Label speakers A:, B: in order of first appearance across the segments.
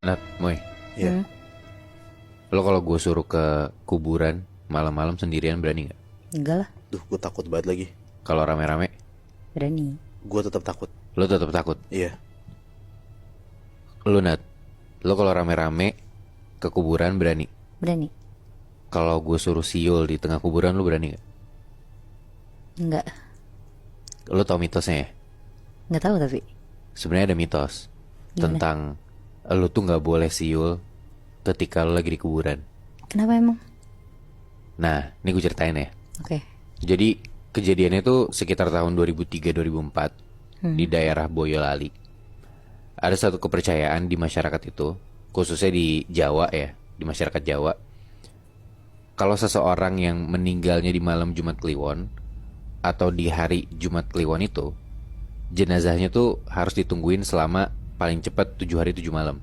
A: Nat, Moy,
B: Iya.
A: lo kalau gue suruh ke kuburan malam-malam sendirian berani nggak?
C: Enggak lah,
B: Duh, gue takut banget lagi.
A: Kalau rame-rame,
C: berani.
B: Gue tetap takut.
A: lo tetap takut.
B: Iya.
A: Lo Nat, lo kalau rame-rame ke kuburan berani.
C: Berani.
A: Kalau gue suruh siul di tengah kuburan, lo berani nggak?
C: Enggak.
A: Lo tau mitosnya ya?
C: Enggak tahu tapi.
A: Sebenarnya ada mitos
C: Gimana?
A: tentang lo tuh nggak boleh siul ketika lo lagi di kuburan.
C: Kenapa emang?
A: Nah, ini gue ceritain ya.
C: Oke.
A: Jadi kejadiannya tuh sekitar tahun 2003-2004 di daerah Boyolali. Ada satu kepercayaan di masyarakat itu, khususnya di Jawa ya, di masyarakat Jawa. Kalau seseorang yang meninggalnya di malam Jumat Kliwon atau di hari Jumat Kliwon itu, jenazahnya tuh harus ditungguin selama paling cepat 7 hari 7 malam.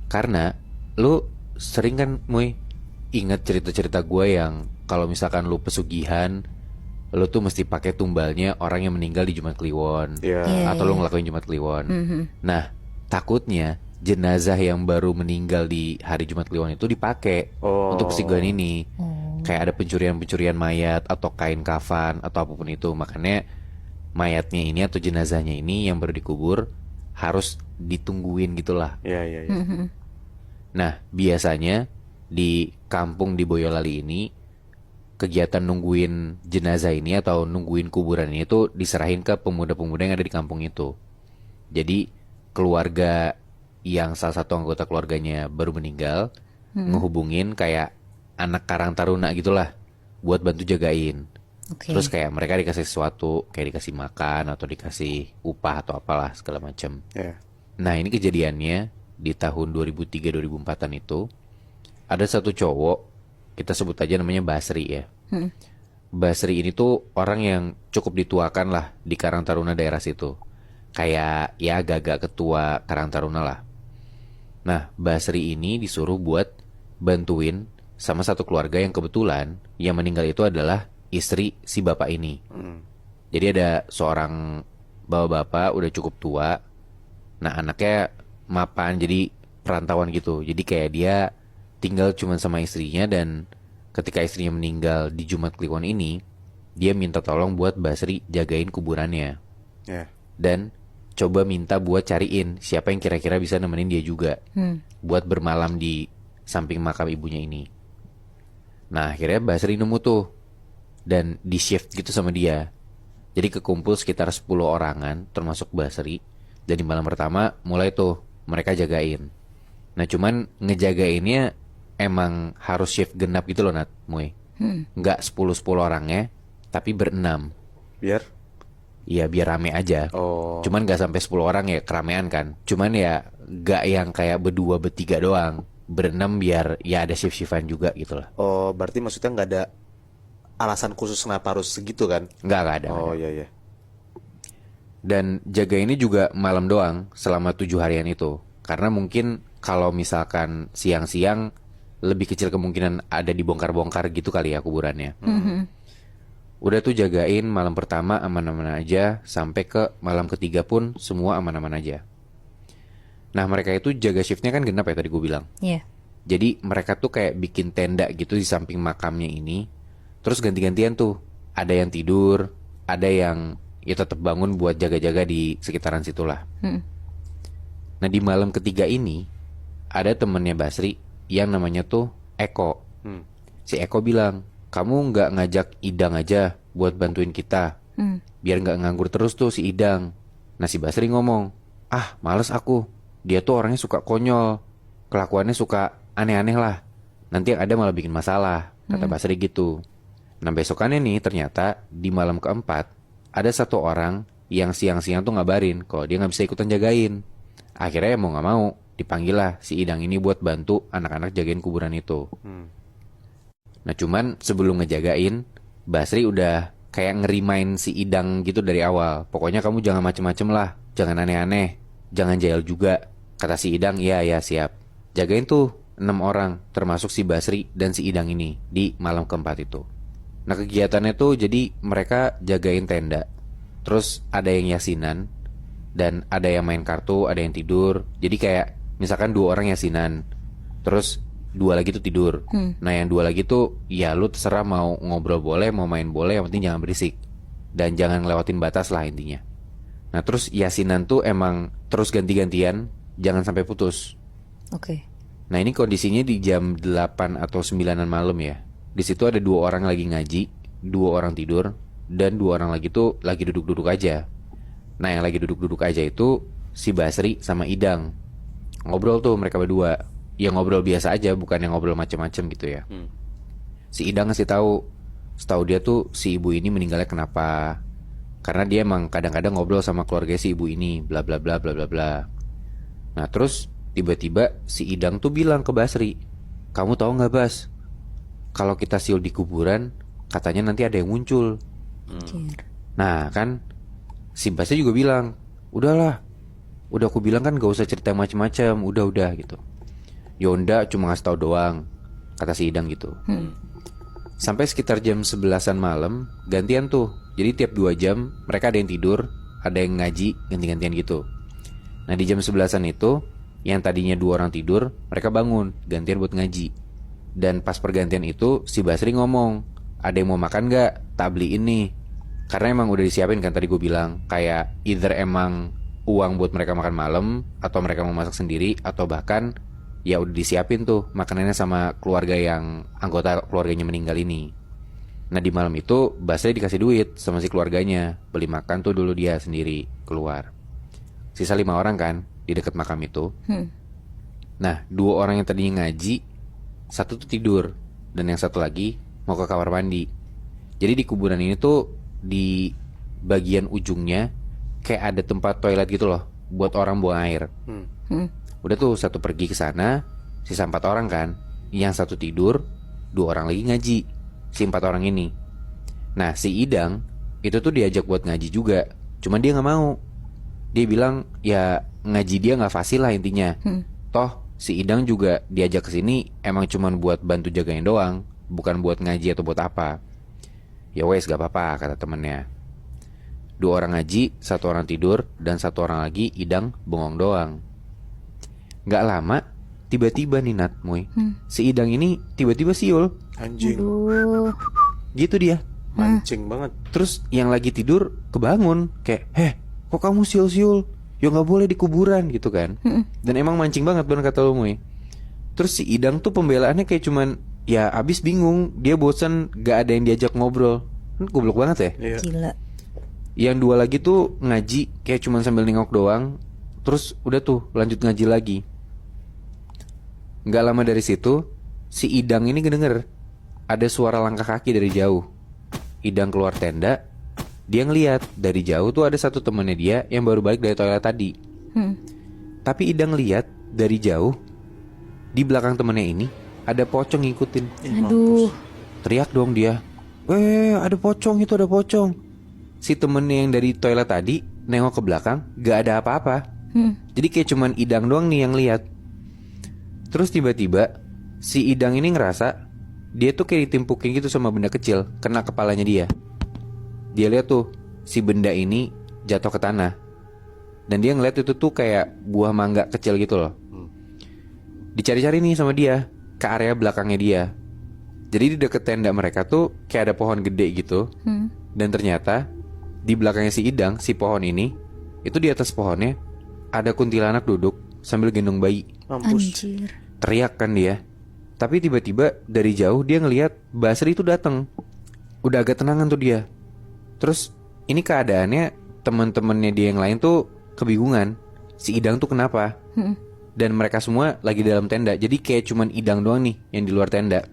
A: Karena lu sering kan, Muy, ingat cerita-cerita gue yang kalau misalkan lu pesugihan, lu tuh mesti pakai tumbalnya orang yang meninggal di Jumat Kliwon.
B: Iya.
C: Iya.
A: Atau lu ngelakuin Jumat Kliwon. Nah, takutnya jenazah yang baru meninggal di hari Jumat Kliwon itu dipakai
B: Oh.
A: untuk pesugihan ini. Kayak ada pencurian-pencurian mayat atau kain kafan atau apapun itu. Makanya mayatnya ini atau jenazahnya ini yang baru dikubur harus ditungguin gitulah.
B: Iya, iya, iya.
A: Nah, biasanya di kampung di Boyolali ini kegiatan nungguin jenazah ini atau nungguin kuburan ini tuh diserahin ke pemuda-pemuda yang ada di kampung itu. Jadi keluarga yang salah satu anggota keluarganya baru meninggal ngehubungin kayak anak karang taruna gitulah buat bantu jagain.
C: Oke.
A: Terus kayak mereka dikasih sesuatu, kayak dikasih makan atau dikasih upah atau apalah segala macam.
B: Iya.
A: Nah, ini kejadiannya di tahun 2003-2004an itu ada satu cowok, kita sebut aja namanya Basri ya. Basri ini tuh orang yang cukup dituakan lah di Karang Taruna daerah situ. Kayak ya agak-agak ketua Karang Taruna lah. Nah, Basri ini disuruh buat bantuin sama satu keluarga yang kebetulan yang meninggal itu adalah istri si bapak ini. Jadi ada seorang bapak-bapak udah cukup tua. Nah, anaknya mapan, jadi perantauan gitu. Jadi kayak dia tinggal cuma sama istrinya, dan ketika istrinya meninggal di Jumat Kliwon ini, dia minta tolong buat Basri jagain kuburannya.
B: Iya.
A: Dan coba minta buat cariin siapa yang kira-kira bisa nemenin dia juga buat bermalam di samping makam ibunya ini. Nah, akhirnya Basri nemu tuh dan di shift gitu sama dia. Jadi kekumpul sekitar 10 orangan termasuk Basri. Dan di malam pertama mulai tuh mereka jagain. Nah, cuman ngejagainnya emang harus shift genap gitu loh, Nat, Muy. Nggak 10-10 orangnya, tapi berenam.
B: Biar.
A: Iya, biar rame aja.
B: Oh.
A: Cuman nggak sampai 10 orang ya, keramaian kan. Cuman ya nggak yang kayak berdua bertiga doang. Berenam biar ya ada shift-shiftan juga gitu lah.
B: Oh, berarti maksudnya nggak ada alasan khusus kenapa harus segitu kan?
A: Nggak ada.
B: Oh, iya, iya.
A: Dan jaga ini juga malam doang selama 7 harian itu. Karena mungkin kalau misalkan siang-siang lebih kecil kemungkinan ada dibongkar-bongkar gitu kali ya kuburannya. Udah tuh jagain malam pertama aman-aman aja, sampai ke malam ketiga pun semua aman-aman aja. Nah, mereka itu jaga shiftnya kan genap ya tadi gue bilang.
C: Iya.
A: Jadi mereka tuh kayak bikin tenda gitu di samping makamnya ini. Terus ganti-gantian tuh. Ada yang tidur, ada yang ya tetap bangun buat jaga-jaga di sekitaran situlah. Nah, di malam ketiga ini ada temennya Basri yang namanya tuh Eko. Si Eko bilang, kamu nggak ngajak Idang aja buat bantuin kita, biar nggak nganggur terus tuh si Idang. Nah, si Basri ngomong, ah males aku, dia tuh orangnya suka konyol, kelakuannya suka aneh-aneh lah, nanti yang ada malah bikin masalah, kata Basri gitu. Nah, besokannya nih ternyata di malam keempat ada satu orang yang siang-siang tuh ngabarin kalau dia nggak bisa ikutan jagain. Akhirnya mau nggak mau dipanggil lah si Idang ini buat bantu anak-anak jagain kuburan itu. Nah, cuman sebelum ngejagain, Basri udah kayak ngerimain si Idang gitu dari awal. Pokoknya kamu jangan macem-macem lah, jangan aneh-aneh, jangan jahil juga. Kata si Idang, iya ya siap. Jagain tuh 6 orang, termasuk si Basri dan si Idang ini di malam keempat itu. Nah, kegiatannya tuh jadi mereka jagain tenda. terus ada yang yasinan, dan ada yang main kartu, ada yang tidur. Jadi kayak misalkan 2 orang yasinan, terus 2 lagi tuh tidur. Nah yang 2 lagi tuh ya lu terserah mau ngobrol boleh, mau main boleh, yang penting jangan berisik dan jangan ngelewatin batas lah intinya. Nah terus yasinan tuh emang terus ganti-gantian, jangan sampai putus.
C: Oke.
A: Nah ini kondisinya di jam 8 atau 9-an malam ya. Di situ ada 2 orang lagi ngaji, 2 orang tidur, dan 2 orang lagi tuh lagi duduk-duduk aja. Nah yang lagi duduk-duduk aja itu si Basri sama Idang. Ngobrol tuh mereka berdua. Ya ngobrol biasa aja, bukan yang ngobrol macem-macem gitu ya. Si Idang ngasih tahu, setahu dia tuh si ibu ini meninggalnya kenapa. Karena dia emang kadang-kadang ngobrol sama keluarga si ibu ini, bla bla bla bla bla bla. Nah terus tiba-tiba si Idang tuh bilang ke Basri, kamu tahu nggak Bas? Kalau kita siul di kuburan, katanya nanti ada yang muncul.
C: Anjir.
A: Nah kan si Basri juga bilang, udahlah, udah aku bilang kan gak usah cerita macam-macam, udah gitu. Yonda cuma ngasih tahu doang, kata si Idang gitu. Sampai sekitar jam 11-an malam gantian tuh. Jadi tiap 2 jam mereka ada yang tidur, ada yang ngaji, ganti-gantian gitu. Nah di jam 11-an itu, yang tadinya 2 orang tidur, mereka bangun, gantian buat ngaji. Dan pas pergantian itu si Basri ngomong, ada yang mau makan gak? Tak beliin nih. Karena emang udah disiapin kan tadi gue bilang, kayak either emang uang buat mereka makan malam, atau mereka mau masak sendiri, atau bahkan ya udah disiapin tuh makanannya sama keluarga yang anggota keluarganya meninggal ini. Nah di malam itu Basri dikasih duit sama si keluarganya, beli makan tuh dulu dia sendiri keluar. Sisa 5 orang kan di dekat makam itu. Nah 2 orang yang tadinya ngaji, 1 tuh tidur, dan yang 1 lagi mau ke kamar mandi. Jadi di kuburan ini tuh di bagian ujungnya kayak ada tempat toilet gitu loh, buat orang buang air. Udah tuh 1 pergi ke sana, sisa 4 orang kan. Yang 1 tidur, 2 orang lagi ngaji, si 4 orang ini. Nah si Idang itu tuh diajak buat ngaji juga, cuman dia gak mau. Dia bilang ya ngaji dia gak fasil lah intinya. Toh si Idang juga diajak ke sini emang cuman buat bantu jagain doang, bukan buat ngaji atau buat apa. Ya wes gak apa-apa kata temennya. 2 orang ngaji, 1 orang tidur, dan 1 orang lagi Idang bengong doang. Gak lama tiba-tiba nih Nat Moy, si Idang ini tiba-tiba siul.
B: Anjing.
C: Aduh.
A: Gitu dia.
B: Mancing banget.
A: Terus yang lagi tidur kebangun, kayak kok kamu siul-siul? Ya gak boleh di kuburan gitu kan. Dan emang mancing banget bener kata lu Moy. Terus si Idang tuh pembelaannya kayak cuman ya abis bingung, dia bosan gak ada yang diajak ngobrol. Kan goblok banget ya.
B: Iya.
C: Gila.
A: Yang 2 lagi tuh ngaji kayak cuman sambil nengok doang. Terus udah tuh lanjut ngaji lagi. Gak lama dari situ si Idang ini kedenger ada suara langkah kaki dari jauh. Idang keluar tenda, dia ngeliat dari jauh tuh ada 1 temennya dia yang baru balik dari toilet tadi. Tapi Idang lihat dari jauh, di belakang temennya ini ada pocong ngikutin.
C: Aduh.
A: Teriak dong dia, ada pocong, itu ada pocong. Si temennya yang dari toilet tadi nengok ke belakang, gak ada apa-apa. Jadi kayak cuman Idang doang nih yang lihat. Terus tiba-tiba si Idang ini ngerasa dia tuh kayak ditimpukin gitu sama benda kecil, kena kepalanya dia. Dia lihat tuh si benda ini jatuh ke tanah. Dan dia ngeliat itu tuh kayak buah mangga kecil gitu loh. Dicari-cari nih sama dia ke area belakangnya dia. Jadi di deket tenda mereka tuh kayak ada pohon gede gitu. Dan ternyata di belakangnya si Idang, si pohon ini, itu di atas pohonnya ada kuntilanak duduk sambil gendong bayi.
B: Mampus.
C: Anjir.
A: Teriak kan dia. Tapi tiba-tiba dari jauh dia ngelihat Basri itu datang. Udah agak tenangan tuh dia. Terus ini keadaannya teman-temannya dia yang lain tuh kebingungan. Si Idang tuh kenapa? Dan mereka semua lagi dalam tenda. Jadi kayak cuman Idang doang nih yang di luar tenda.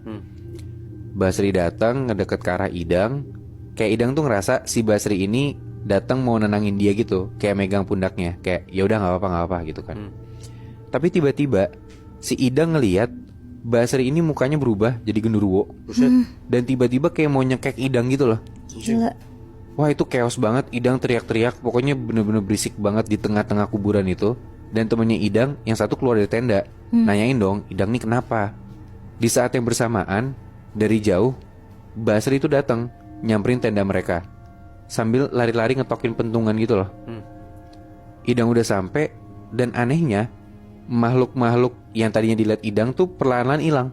A: Basri datang ngedeket ke arah Idang. Kayak Idang tuh ngerasa si Basri ini datang mau nenangin dia gitu, kayak megang pundaknya, kayak ya udah nggak apa-apa gitu kan. Tapi tiba-tiba si Idang ngelihat Basri ini mukanya berubah jadi genderuwo. Dan tiba-tiba kayak mau nyekek Idang gitu loh.
C: Gila.
A: Wah itu chaos banget. Idang teriak-teriak, pokoknya bener-bener berisik banget di tengah-tengah kuburan itu. Dan temennya Idang yang 1 keluar dari tenda, nanyain dong Idang nih kenapa. Di saat yang bersamaan dari jauh Basri itu datang nyamperin tenda mereka. sambil lari-lari ngetokin pentungan gitu loh. Idang udah sampai, dan anehnya makhluk-makhluk yang tadinya dilihat Idang tuh perlahan-lahan hilang.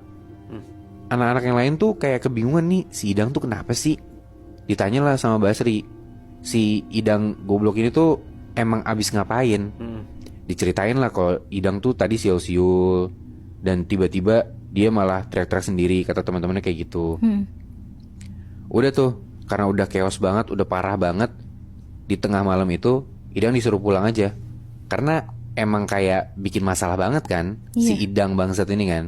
A: Anak-anak yang lain tuh kayak kebingungan nih, si Idang tuh kenapa sih? Ditanyalah sama Basri, si Idang goblok ini tuh emang abis ngapain? Diceritain lah kalau Idang tuh tadi siul-siul, dan tiba-tiba dia malah teriak-teriak sendiri, kata teman-temannya kayak gitu. Udah tuh, karena udah chaos banget, udah parah banget, di tengah malam itu Idang disuruh pulang aja. Karena emang kayak bikin masalah banget kan, si Idang bangsat ini kan.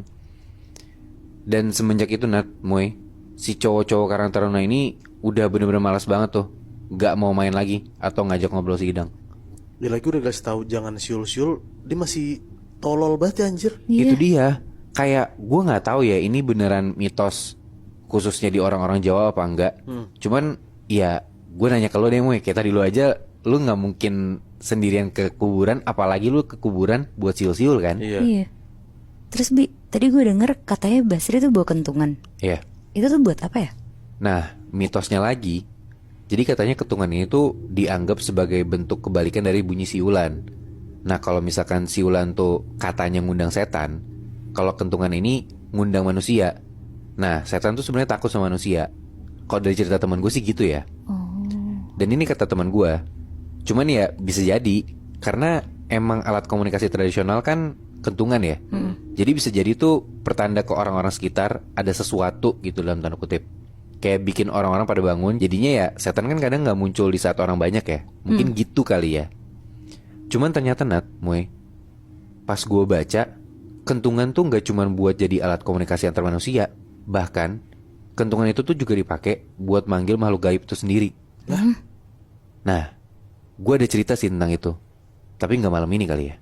A: Dan semenjak itu Nat, Moy, si cowok-cowok Karang Taruna ini udah bener-bener malas banget tuh, gak mau main lagi atau ngajak ngobrol si Idang.
B: Dia lagi udah kasih tahu jangan siul-siul, dia masih tolol banget ya anjir.
A: Itu dia, kayak gue nggak tahu ya ini beneran mitos khususnya di orang-orang Jawa apa enggak. Cuman ya gue nanya ke lo deh Moy, kayak tadi lo aja, lu nggak mungkin sendirian ke kuburan, apalagi lu ke kuburan buat siul-siul kan.
C: Iya. Terus Bi, tadi gue denger katanya Basri tuh bawa kentungan.
A: Iya.
C: Itu tuh buat apa ya?
A: Nah, mitosnya lagi, jadi katanya ketungan ini tuh dianggap sebagai bentuk kebalikan dari bunyi siulan. Nah, kalau misalkan siulan tuh katanya ngundang setan, kalau kentungan ini ngundang manusia. Nah, setan tuh sebenarnya takut sama manusia. Kalau dari cerita teman gue sih gitu ya. Dan ini kata teman gue. Cuman ya bisa jadi karena emang alat komunikasi tradisional kan kentungan ya. Jadi bisa jadi tuh pertanda ke orang-orang sekitar ada sesuatu gitu dalam tanda kutip. Kayak bikin orang-orang pada bangun. Jadinya ya setan kan kadang gak muncul di saat orang banyak ya. Mungkin gitu kali ya. Cuman ternyata Nat, Moy, pas gue baca, kentungan tuh gak cuman buat jadi alat komunikasi antar manusia. Bahkan kentungan itu tuh juga dipakai buat manggil makhluk gaib itu sendiri. Nah, gue ada cerita sih tentang itu, tapi gak malam ini kali ya.